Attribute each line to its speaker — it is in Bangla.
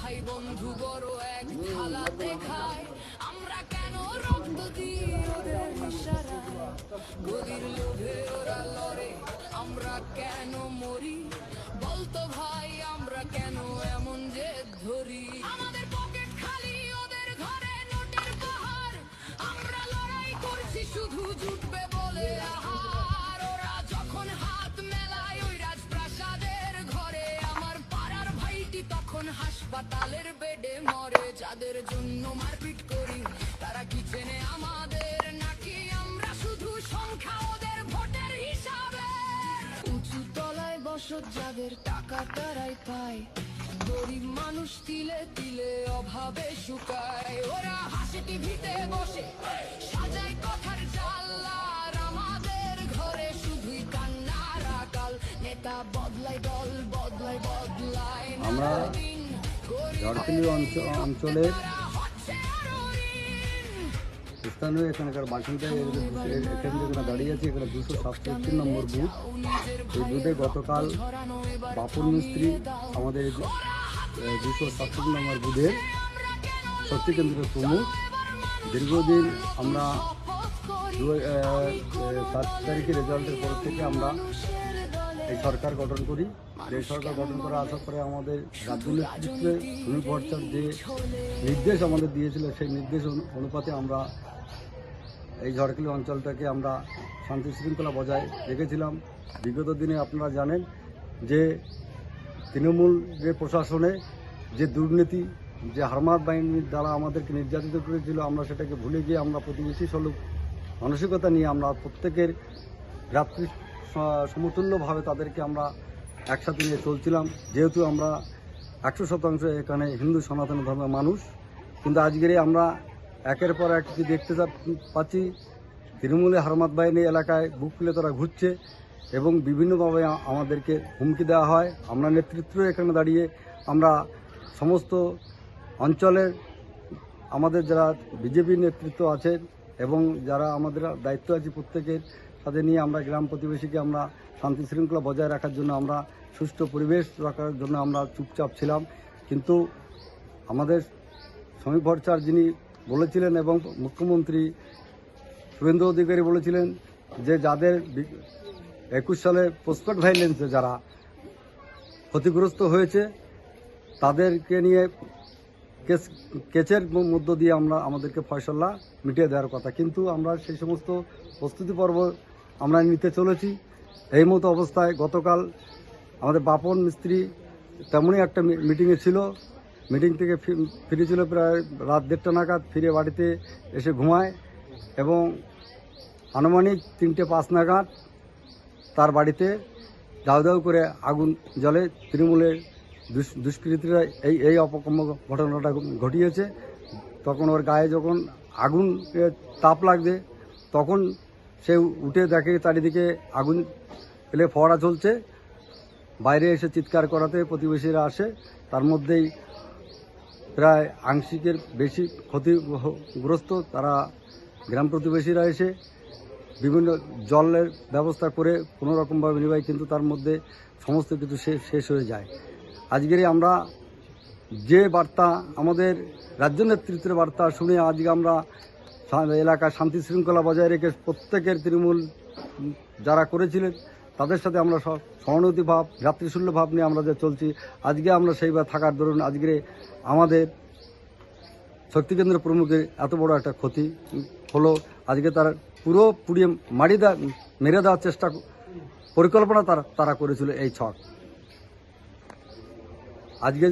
Speaker 1: ভাই বন্ধু বড় এক থালাতে খায়, আমরা কেন রক্ত দিই ওদের ইশারায়, গদির লোভে ওরা লড়ে, আমরা কেন মরি, বলতো ভাই আমরা কেন এমন জেদ ধরি, আমাদের পকেট খালি ওদের ঘরে নোটের পাহাড়, আমরা লড়াই করছি শুধু জুটবে বলে আহার, ওরা যখন হাত মেলায় ওই রাজপ্রাসাদের ঘরে, আমার পাড়ার ভাইটি তখন হাসপাতালের বেডে মরে, যাদের জন্য মারপিট করি তারা কি চেনে আমাদের, নাকি আমরা শুধু সংখ্যা ওদের ভোটের হিসাবে, উঁচু তলায় বসত যাদের টাকা তারাই পায়, গরিব মানুষ তিলে তিলে অভাবে শুকায়, ওরা হাসি টিভিতে বসে সাজায় কথার জাল্লার, আমাদের ঘরে শুধুই কান্নার আকাল, নেতা বদলাই দল বদলাই বদলাই
Speaker 2: আমরা ঝড়খালি অঞ্চলের স্থানীয় এখানকার বাসিন্দা এখান থেকে দাঁড়িয়ে আছে, এখানে 267 নম্বর বুথ। এই বুথে গতকাল বাপুর মিস্ত্রি আমাদের 267 নম্বর বুথের শক্তি কেন্দ্রের প্রমুখ। দীর্ঘদিন আমরা 7 তারিখের রেজাল্টের পর থেকে আমরা এই সরকার গঠন করি। এই সরকার গঠন করা আসার পরে আমাদের রাজ্য নেতৃত্বে সুনীল ভট্টাচার্য যে নির্দেশ আমাদের দিয়েছিল, সেই নির্দেশ অনুপাতে আমরা এই ঝড়খালি অঞ্চলটাকে আমরা শান্তি শৃঙ্খলা বজায় রেখেছিলাম। বিগত দিনে আপনারা জানেন যে তৃণমূল যে প্রশাসনে যে দুর্নীতি, যে হারমাত বাহিনীর দ্বারা আমাদেরকে নির্যাতিত করেছিল, আমরা সেটাকে ভুলে গিয়ে আমরা প্রতিবেশী সুলভ মানসিকতা নিয়ে আমরা প্রত্যেকের রাত্রি সমতুল্যভাবে তাদেরকে আমরা একসাথে নিয়ে চলছিলাম। যেহেতু আমরা 100% এখানে হিন্দু সনাতন ধর্মের মানুষ, কিন্তু আজকের আমরা একের পর এক দেখতে পাচ্ছি তৃণমূলের হারমাত বাহিনী এলাকায় বুক খুলে তারা ঘুরছে এবং বিভিন্নভাবে আমাদেরকে হুমকি দেওয়া হয়। আমরা নেতৃত্ব এখানে দাঁড়িয়ে আমরা সমস্ত অঞ্চলের আমাদের যারা বিজেপি নেতৃত্ব আছেন এবং যারা আমাদের দায়িত্ব আছে প্রত্যেকের সাথে নিয়ে আমরা গ্রাম প্রতিবেশীকে আমরা শান্তি শৃঙ্খলা বজায় রাখার জন্য, আমরা সুষ্ঠু পরিবেশ রাখার জন্য আমরা চুপচাপ ছিলাম। কিন্তু আমাদের সমীপ ভট্টাচার্য যিনি বলেছিলেন এবং মুখ্যমন্ত্রী শুভেন্দু অধিকারী বলেছিলেন যে যাদের 21 সালে প্রসপেক্ট ভাইলেন্সে যারা ক্ষতিগ্রস্ত হয়েছে তাদেরকে নিয়ে কেসের মধ্য দিয়ে আমরা আমাদেরকে ফয়সালা মিটিয়ে দেওয়ার কথা, কিন্তু আমরা সেই সমস্ত প্রস্তুতি পর্ব আমরা নিতে চলেছি। এই মতো অবস্থায় গতকাল আমাদের বাপন মিস্ত্রি তেমনই একটা মিটিংয়ে ছিল, মিটিং থেকে ফিরেছিল প্রায় রাত 1:30 নাগাদ, ফিরে বাড়িতে এসে ঘুমায় এবং আনুমানিক 3:05 নাগাদ তার বাড়িতে দাউ দাউ করে আগুন জ্বলে। তৃণমূলের দুষ্কৃতীরা এই অপকর্ম ঘটনাটা ঘটিয়েছে। তখন ওর গায়ে যখন আগুন তাপ লাগবে তখন সে উঠে দেখে চারিদিকে আগুন ফেলে ফোয়ারা চলছে। বাইরে এসে চিৎকার করাতে প্রতিবেশীরা আসে, তার মধ্যেই প্রায় আংশিকের বেশি ক্ষতিগ্রস্ত তারা গ্রাম প্রতিবেশীরা এসে বিভিন্ন জলের ব্যবস্থা করে কোনোরকমভাবে নিভায়, কিন্তু তার মধ্যে সমস্ত কিছু শেষ হয়ে যায়। আজকের আমরা যে বার্তা আমাদের রাজ্য নেতৃত্বের বার্তা শুনে আজকে আমরা এলাকায় শান্তি শৃঙ্খলা বজায় রেখে প্রত্যেকের তৃণমূল যারা করেছিলেন তাদের সাথে আমরা সহানুভূতি ভাব, ভ্রাতৃসুল্য ভাব নিয়ে আমরা যে চলছি, আজকে আমরা সেইভাবে থাকার দরুন আজকে আমাদের শক্তিকেন্দ্র প্রমুখের এত বড় একটা ক্ষতি হলো। আজকে তার পুরো পুড়িয়ে মেরে দেওয়ার চেষ্টা পরিকল্পনা তারা করেছিল এই ছক। আজকে